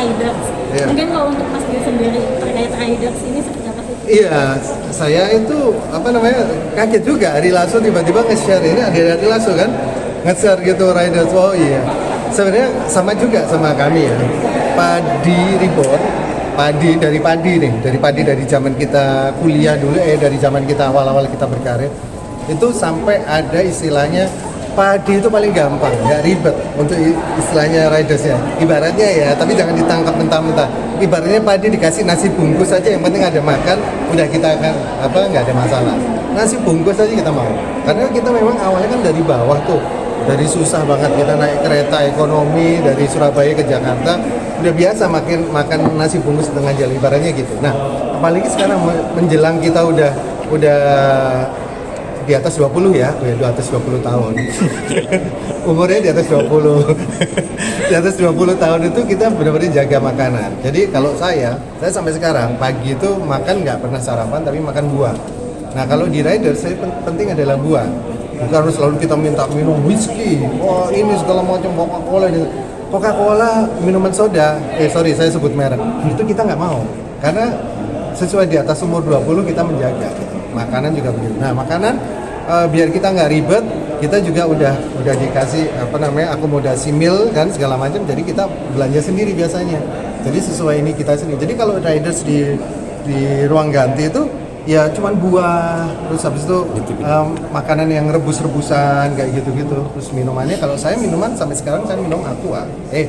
riders. Mungkin kalau untuk Mas Dio sendiri terkait riders ini seperti apa sih? Iya, saya itu kaget juga Ari Lasso tiba-tiba nge-share ini, ada Ari Lasso kan nge-share gitu riders. Oh iya, sebenarnya sama juga sama kami ya. Padi Reborn, dari padi dari zaman kita kuliah dulu, dari zaman kita awal-awal kita berkarir itu sampai ada istilahnya padi itu paling gampang, nggak ribet untuk istilahnya ridersnya. Ibaratnya ya, tapi jangan ditangkap mentah-mentah. Ibaratnya padi dikasih nasi bungkus aja, yang penting ada makan, udah kita akan nggak ada masalah. Nasi bungkus aja kita mau, karena kita memang awalnya kan dari bawah tuh, dari susah banget kita naik kereta ekonomi dari Surabaya ke Jakarta, udah biasa makan nasi bungkus setengah jalan, ibaratnya gitu. Nah, apalagi sekarang menjelang kita udah di atas 20 ya, di atas 20 tahun. Umurnya di atas 20. Di atas 20 tahun itu kita benar-benar jaga makanan. Jadi kalau saya sampai sekarang pagi itu makan nggak pernah sarapan tapi makan buah. Nah, kalau di rider saya penting adalah buah. Bukan harus selalu kita minta minum whisky, ini segala macam Coca-Cola, minuman soda. Saya sebut merek. Itu kita nggak mau. Karena sesuai di atas umur 20 kita menjaga. Makanan juga begitu. Nah, makanan biar kita nggak ribet, kita juga udah dikasih akomodasi meal kan segala macam. Jadi kita belanja sendiri biasanya. Jadi sesuai ini kita sendiri. Jadi kalau riders di ruang ganti itu ya cuman buah, terus habis itu makanan yang rebus-rebusan kayak gitu-gitu. Terus minumannya kalau saya minuman sampai sekarang saya minum aqua. Air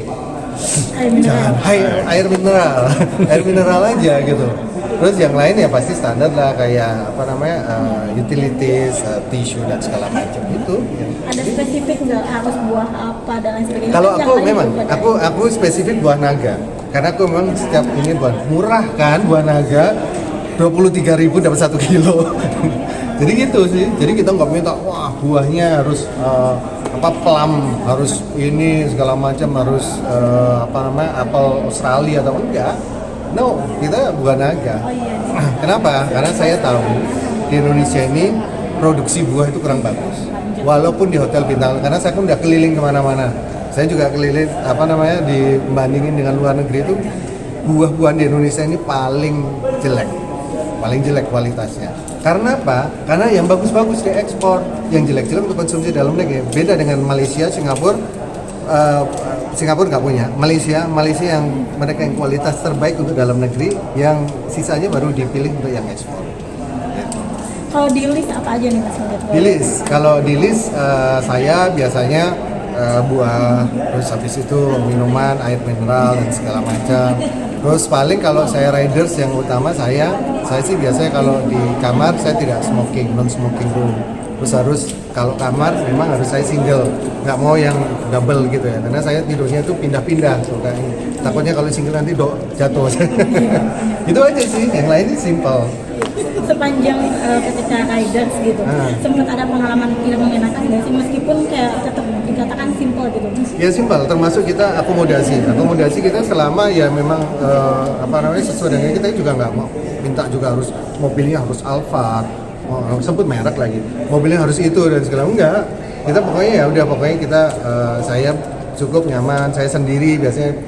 mineral. Air mineral aja gitu. Terus yang lain ya pasti standar lah kayak utilities, tisu dan segala macam itu. Ada spesifik nggak harus buah apa dan lain sebagainya? Kalau aku memang aku spesifik buah naga. Karena aku memang setiap ini buah murah kan, buah naga 23.000 dapat 1 kilo. Jadi gitu sih. Jadi kita nggak minta buahnya harus plum, harus ini segala macam, harus apel Australia atau enggak. No, kita buah naga. Kenapa? Karena saya tahu di Indonesia ini produksi buah itu kurang bagus. Walaupun di hotel bintang, karena saya pun udah keliling kemana-mana. Saya juga keliling dibandingin dengan luar negeri itu buah-buahan di Indonesia ini paling jelek kualitasnya. Karena apa? Karena yang bagus-bagus diekspor, yang jelek-jelek untuk konsumsi dalam negeri. Beda dengan Malaysia, Singapura nggak punya. Malaysia yang mereka yang kualitas terbaik untuk dalam negeri, yang sisanya baru dipilih untuk yang ekspor. Kalau di list apa aja nih Mas? Kalau di list saya biasanya buah, terus habis itu minuman, air mineral dan segala macam. Terus paling kalau saya riders yang utama saya sih biasanya kalau di kamar saya tidak smoking, non smoking room. Terus harus kalau kamar memang harus saya single, nggak mau yang double gitu ya, karena saya tidurnya itu pindah-pindah, takutnya kalau single nanti jatuh. Itu aja sih, yang lain simple. Sepanjang ketika riders gitu, sempat ada pengalaman tidak mengenakan nggak sih, meskipun kayak tetap dikatakan simple gitu? Ya simple, termasuk kita akomodasi kita selama ya memang sesuai dengan kita juga nggak mau minta juga harus mobilnya harus Alphard, sebut merek lagi, mobilnya harus itu dan segala, enggak. Kita pokoknya kita saya cukup nyaman, saya sendiri biasanya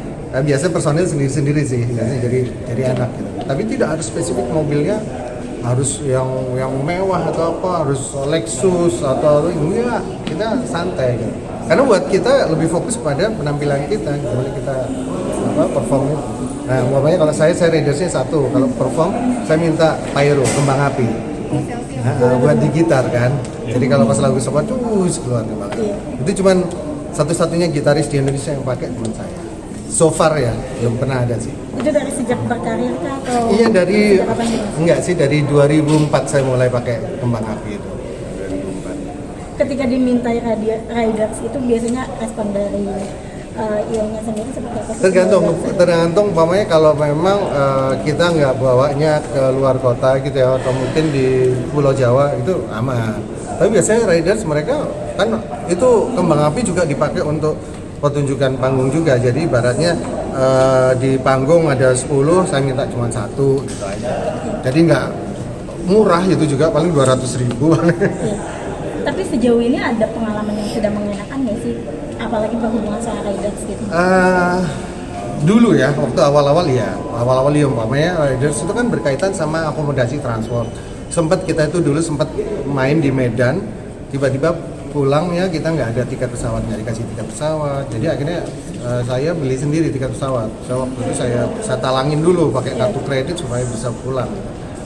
personil sendiri sih biasanya jadi anak gitu. Tapi tidak harus spesifik mobilnya harus yang mewah atau apa, harus Lexus atau enggak, kita santai gitu. Karena buat kita lebih fokus pada penampilan kita, gimana kita performnya. Nah, umpamanya kalau saya ridersnya satu, kalau perform saya minta pyro, kembang api. Buat di gitar kan. Jadi kalau pas lagu support keluar kembang api. Itu cuman satu-satunya gitaris di Indonesia yang pakai teman saya. So far ya, belum pernah ada sih. Itu dari sejak berkarir kah atau? Iya dari 2004 saya mulai pakai kembang api itu. 2004. Ketika dimintai riders itu biasanya respon dari Ionya sendiri seperti apa? Tergantung umpamanya kalau memang kita nggak bawanya ke luar kota gitu ya, atau mungkin di Pulau Jawa itu aman. Tapi biasanya riders mereka kan itu kembang api juga dipakai untuk pertunjukan panggung juga. Jadi ibaratnya di panggung ada 10, saya minta cuma 1 gitu aja. Jadi nggak murah, itu juga paling 200.000. Iya. Tapi sejauh ini ada pengalaman yang tidak mengenakan nggak sih? Apalagi berhubungan sama riders gitu? Dulu ya, waktu awal-awal ya umpamanya riders itu kan berkaitan sama akomodasi transport. Kita itu dulu sempat main di Medan, tiba-tiba pulang ya kita nggak ada tiket pesawat, nggak dikasih tiket pesawat. Jadi akhirnya saya beli sendiri tiket pesawat. Waktu itu saya talangin dulu pakai kartu kredit supaya bisa pulang.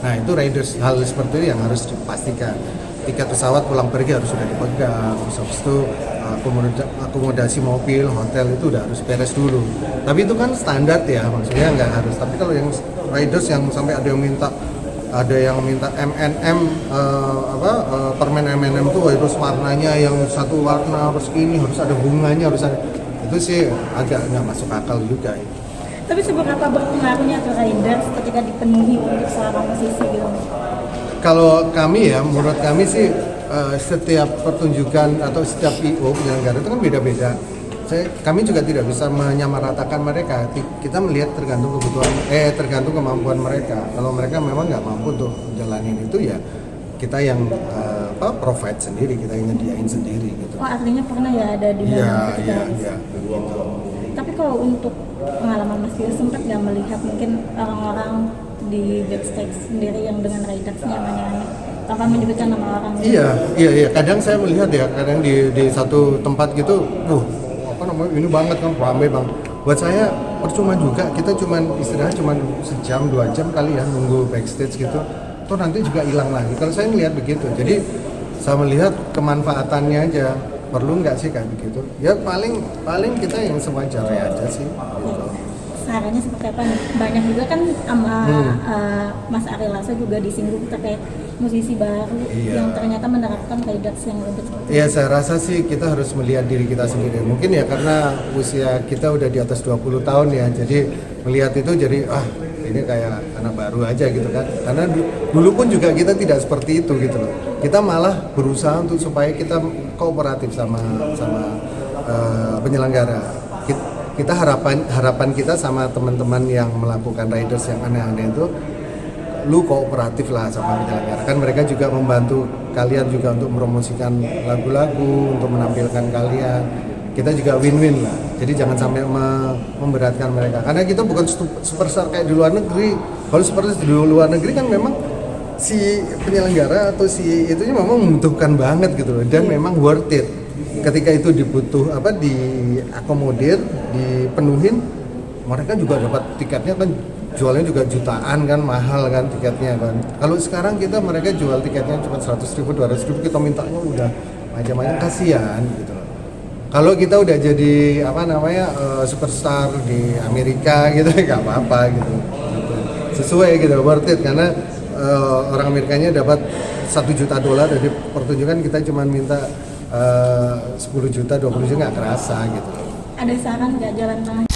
Nah itu riders, hal seperti itu yang harus dipastikan. Tiket pesawat pulang pergi harus sudah dipegang, habis itu akomodasi mobil, hotel itu udah harus beres dulu. Tapi itu kan standar ya, maksudnya nggak harus. Tapi kalau yang riders yang sampai ada yang minta M&M permen M&M tuh harus warnanya yang satu warna, harus ini, harus ada bunganya, harus ada, itu sih agak nggak masuk akal juga ya. Tapi seberapa berpengaruhnya ke riders ketika dipenuhi untuk seorang musisi gitu? Kalau kami ya, menurut kami sih setiap pertunjukan atau setiap I.O. penyelenggara itu kan beda-beda. Kami juga tidak bisa menyamaratakan mereka. Kita melihat tergantung tergantung kemampuan mereka. Kalau mereka memang nggak mampu untuk jalanin itu ya kita yang provide sendiri, kita yang nyediain sendiri gitu. Oh artinya pernah ya ada di dalam Iya. Gitu. Tapi kalau untuk pengalaman Mas Yus sempat nggak melihat mungkin orang-orang di backstage sendiri yang dengan ridersnya nyanyi tanpa menyebutkan nama orang? Iya. Kadang saya melihat ya, kadang di satu tempat gitu, ini banget kan, ramai bang. Buat saya percuma juga, kita istirahat sejam 2 jam kali ya nunggu backstage gitu. Toh nanti juga hilang lagi. Kalau saya melihat begitu, jadi saya melihat kemanfaatannya aja. Perlu nggak sih kayak begitu? Ya paling kita yang sewajarnya aja sih. Gitu. Sarannya seperti apa nih? Banyak juga kan sama Mas Ari Lasso juga disinggung terkait musisi baru yang ternyata menerapkan riders yang lebih seperti itu. Iya, saya rasa sih kita harus melihat diri kita sendiri. Mungkin ya karena usia kita udah di atas 20 tahun ya, jadi melihat itu jadi ini kayak anak baru aja gitu kan. Karena dulu pun juga kita tidak seperti itu gitu loh. Kita malah berusaha untuk supaya kita kooperatif sama penyelenggara. Kita harapan kita sama teman-teman yang melakukan riders yang aneh-aneh itu, lu kooperatif lah sama penyelenggara. Kan mereka juga membantu kalian juga untuk mempromosikan lagu-lagu, untuk menampilkan kalian. Kita juga win-win lah. Jadi jangan sampai memberatkan mereka. Karena kita bukan superstar kayak di luar negeri. Kalau seperti di luar negeri kan memang si penyelenggara atau si itunya memang membutuhkan banget gitu loh, dan memang worth it. Ketika itu diakomodir, dipenuhin, mereka juga dapat tiketnya kan, jualnya juga jutaan kan, mahal kan tiketnya kan. Kalau sekarang mereka jual tiketnya cuma 100.000, 200.000, kita mintanya udah macam-macam, kasihan gitu loh. Kalau kita udah jadi superstar di Amerika gitu, nggak apa-apa gitu. Sesuai gitu, worth it, karena orang Amerikanya dapat $1 juta dari pertunjukan, kita cuma minta 10 juta, 20 juta, nggak kerasa gitu. Ada saran nggak jalan tengah?